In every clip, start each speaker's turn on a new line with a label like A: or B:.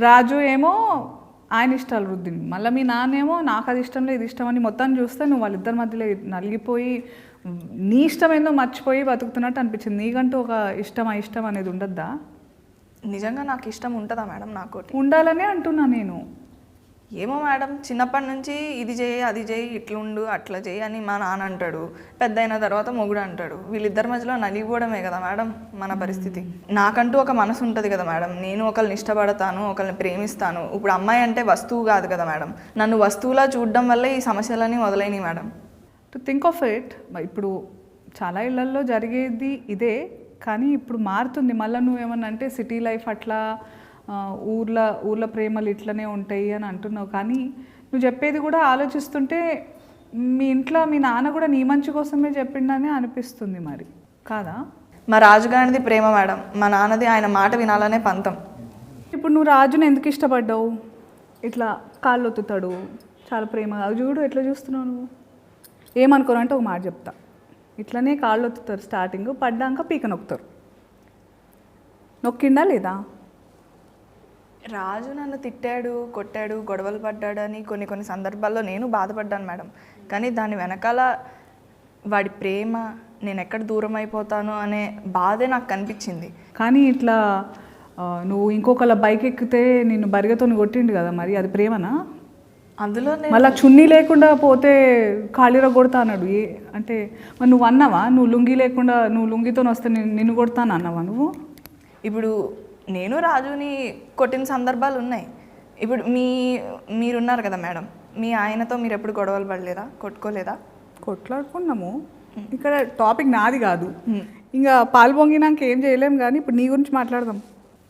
A: రాజు ఏమో ఆయన ఇష్టాలు రుద్దింది, మళ్ళీ మీ నాన్నేమో నాకు అది ఇష్టం లేదు ఇది ఇష్టం అని మొత్తం చూస్తే నువ్వు వాళ్ళిద్దరి మధ్యలో నలిగిపోయి నీ ఇష్టం ఏందో మర్చిపోయి బతుకుతున్నట్టు అనిపించింది. నీకంటూ ఒక ఇష్టం ఇష్టం అనేది ఉండద్దా?
B: నిజంగా నాకు ఇష్టం ఉంటుందా మేడం? నాకు
A: ఉండాలనే అంటున్నా నేను.
B: ఏమో మేడం, చిన్నప్పటి నుంచి ఇది చేయి అది చేయి ఇట్లుండు అట్లా చేయి అని మా నాన్న అంటాడు, పెద్ద అయిన తర్వాత మొగుడు అంటాడు. వీళ్ళిద్దరి మధ్యలో నలిగిపోవడమే కదా మేడం మన పరిస్థితి. నాకంటూ ఒక మనసు ఉంటుంది కదా మేడం, నేను ఒకరిని ఇష్టపడతాను, ఒకరిని ప్రేమిస్తాను. ఇప్పుడు అమ్మాయి అంటే వస్తువు కాదు కదా మేడం, నన్ను వస్తువులా చూడడం వల్ల ఈ సమస్యలన్నీ మొదలైనవి madam.
A: To think of it, ఇప్పుడు చాలా ఇళ్లల్లో జరిగేది ఇదే, కానీ ఇప్పుడు మారుతుంది. మళ్ళీ నువ్వేమన్నా అంటే సిటీ లైఫ్ అట్లా ఊర్ల ప్రేమలు ఇట్లనే ఉంటాయి అని అంటున్నావు, కానీ నువ్వు చెప్పేది కూడా ఆలోచిస్తుంటే మీ ఇంట్లో మీ నాన్న కూడా నీ మంచి కోసమే చెప్పిండని అనిపిస్తుంది, మరి కాదా?
B: మా రాజుగారిది ప్రేమ మేడం, మా నాన్నది ఆయన మాట వినాలనే పంతం.
A: ఇప్పుడు నువ్వు రాజుని ఎందుకు ఇష్టపడ్డావు? ఇట్లా కాళ్ళు ఒత్తుతాడు, చాలా ప్రేమగా చూడు ఎట్లా చూస్తున్నావు నువ్వు. ఏమనుకోరు అంటే ఒక మాట చెప్తా, ఇట్లనే కాళ్ళు ఒత్తుతారు స్టార్టింగ్, పడ్డాక పీక నొక్కుతారు. నొక్కిండా లేదా?
B: రాజు నన్ను తిట్టాడు, కొట్టాడు, గొడవలు పడ్డాడని కొన్ని సందర్భాల్లో నేను బాధపడ్డాను మేడం. కానీ దాని వెనకాల వాడి ప్రేమ, నేను ఎక్కడ దూరం అయిపోతాను అనే బాధే నాకు కనిపించింది.
A: కానీ ఇట్లా నువ్వు ఇంకొకళ్ళ బైక్ ఎక్కితే నిన్ను బరిగతో కొట్టిండు కదా, మరి అది ప్రేమనా?
B: అందులో
A: మళ్ళీ చున్నీ లేకుండా పోతే ఖాళీలో కొడతా అన్నాడు. అంటే మరి నువ్వు అన్నావా, నువ్వు లుంగి లేకుండా నువ్వు లుంగితో వస్తే నిన్ను కొడతాను అన్నావా నువ్వు?
B: ఇప్పుడు నేను రాజుని కొట్టిన సందర్భాలు ఉన్నాయి. ఇప్పుడు మీరున్నారు కదా మేడం, మీ ఆయనతో మీరు ఎప్పుడు గొడవలు పడలేదా, కొట్టుకోలేదా?
A: కొట్లాడుకున్నాము. ఇక్కడ టాపిక్ నాది కాదు, ఇంకా పాలు పొంగినాక ఏం చేయలేము, కానీ ఇప్పుడు నీ గురించి మాట్లాడదాం.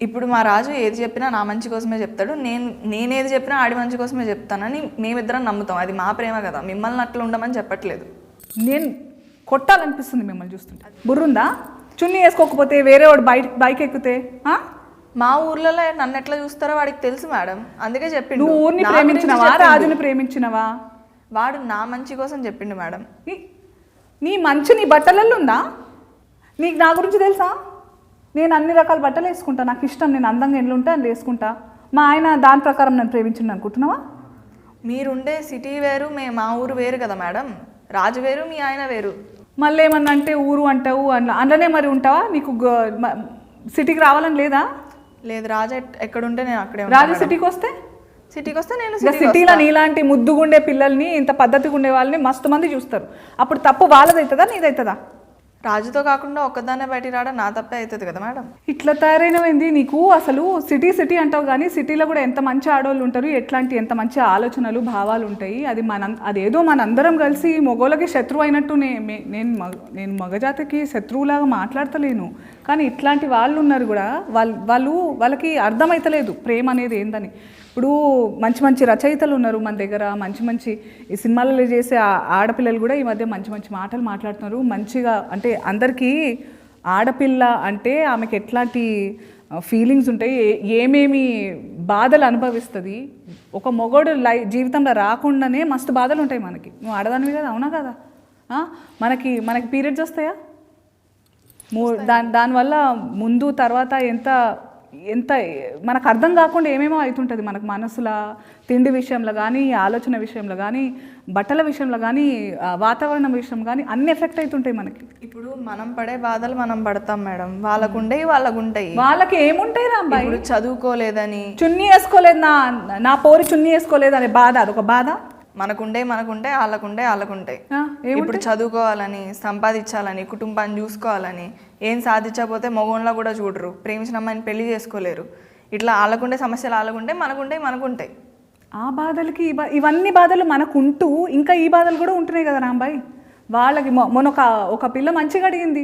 B: ఇప్పుడు మా రాజు ఏది చెప్పినా నా మంచి కోసమే చెప్తాడు, నేనేది చెప్పినా ఆడి మంచి కోసమే చెప్తానని మేమిద్దరం నమ్ముతాం. అది మా ప్రేమ కదా, మిమ్మల్ని అట్లా ఉండమని చెప్పట్లేదు.
A: నేను కొట్టాలనిపిస్తుంది మిమ్మల్ని చూస్తుంటే. బుర్రుందా? చున్నీ వేసుకోకపోతే వేరే వాడు బైక్ ఎక్కితే?
B: మా ఊర్లలో నన్ను ఎట్లా చూస్తారో వాడికి తెలుసు మేడం, అందుకే చెప్పిండు.
A: నువ్వు ఊరిని ప్రేమించినవా, రాజుని ప్రేమించినవా?
B: వాడు నా మంచి కోసం చెప్పిండు మేడం.
A: నీ మంచి నీ బట్టలలో ఉందా? నీకు నా గురించి తెలుసా? నేను అన్ని రకాల బట్టలు వేసుకుంటా, నాకు ఇష్టం, నేను అందంగా ఎన్ని ఉంటే అని వేసుకుంటా. మా ఆయన దాని ప్రకారం నన్ను ప్రేమించిండు అనుకుంటున్నావా?
B: మీరుండే సిటీ వేరు, మా ఊరు వేరు కదా మేడం. రాజు వేరు, మీ ఆయన వేరు.
A: మళ్ళీ ఏమన్నా అంటే ఊరు అంటావు, అందులోనే మరి ఉంటావా? నీకు సిటీకి రావాలని లేదా?
B: లేదు, రాజు ఎక్కడుంటే నేను అక్కడే.
A: రాజు సిటీకి వస్తే
B: నేను
A: సిటీలో నీలాంటి ముద్దుగుండే పిల్లల్ని, ఇంత పద్ధతిగా ఉండే వాళ్ళని మస్తు మంది చూస్తారు. అప్పుడు తప్పు వాళ్ళదవుతుందా నీదవుతుందా?
B: రాజుతో కాకుండా ఒక్కదాన్నే బయటికి రావడం నా తప్పే అవుతుంది కదా మేడం.
A: ఇట్లా తయారైనవేంది నీకు? అసలు సిటీ అంటావు, కానీ సిటీలో కూడా ఎంత మంచి ఆడవాళ్ళు ఉంటారు, ఎంత మంచి ఆలోచనలు భావాలు ఉంటాయి. అదేదో మనందరం కలిసి మగోళ్ళకి శత్రువు అయినట్టు నేను మగజాతికి శత్రువులాగా మాట్లాడతలేను, కానీ ఇట్లాంటి వాళ్ళు ఉన్నారు కూడా, వాళ్ళకి అర్థమవుతలేదు ప్రేమ అనేది ఏందని. ఇప్పుడు మంచి రచయితలు ఉన్నారు మన దగ్గర, మంచి ఈ సినిమాలలో చేసే ఆడపిల్లలు కూడా ఈ మధ్య మంచి మాటలు మాట్లాడుతున్నారు మంచిగా. అంటే అందరికీ ఆడపిల్ల అంటే ఆమెకి ఎట్లాంటి ఫీలింగ్స్ ఉంటాయి, ఏమేమి బాధలు అనుభవిస్తుంది, ఒక మొగోడు జీవితంలో రాకుండానే మస్తు బాధలు ఉంటాయి మనకి. నువ్వు ఆడదానివి కదా, అవునా కదా? మనకి పీరియడ్స్ వస్తాయా? దానివల్ల ముందు తర్వాత ఎంత మనకు అర్థం కాకుండా ఏమేమో అవుతుంటుంది మనకు మనసులో, తిండి విషయంలో కానీ, ఆలోచన విషయంలో కానీ, బట్టల విషయంలో కానీ, వాతావరణం విషయం కానీ అన్ని ఎఫెక్ట్ అవుతుంటాయి మనకి.
B: ఇప్పుడు మనం పడే బాధలు మనం పడతాం మేడం, వాళ్ళకుంటాయి.
A: వాళ్ళకి ఏముంటాయి రా అబ్బాయి?
B: ఇప్పుడు చదువుకోలేదని,
A: చున్నీ వేసుకోలేదు, నా పోరి చున్నీ వేసుకోలేదు అనే బాధ, అదొక బాధ.
B: మనకుంటాయి వాళ్ళకుంటాయి. ఇప్పుడు చదువుకోవాలని, సంపాదించాలని, కుటుంబాన్ని చూసుకోవాలని, ఏం సాధించకపోతే మగోన్లా కూడా చూడరు, ప్రేమించిన అమ్మాయిని పెళ్లి చేసుకోలేరు. ఇట్లా వాళ్ళకుండే సమస్యలు వాళ్ళకుంటాయి, మనకుంటాయి.
A: ఆ బాధలకి ఇవన్నీ బాధలు మనకుంటూ ఇంకా ఈ బాధలు కూడా ఉంటున్నాయి కదా రాంబాయ్. వాళ్ళకి మొన్న ఒక పిల్ల మంచిగా అడిగింది,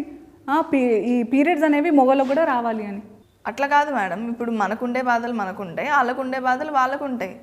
A: ఈ పీరియడ్స్ అనేవి మొగలకు కూడా రావాలి అని.
B: అట్లా కాదు మేడం, ఇప్పుడు మనకుండే బాధలు మనకుంటాయి, వాళ్ళకుండే బాధలు వాళ్ళకుంటాయి.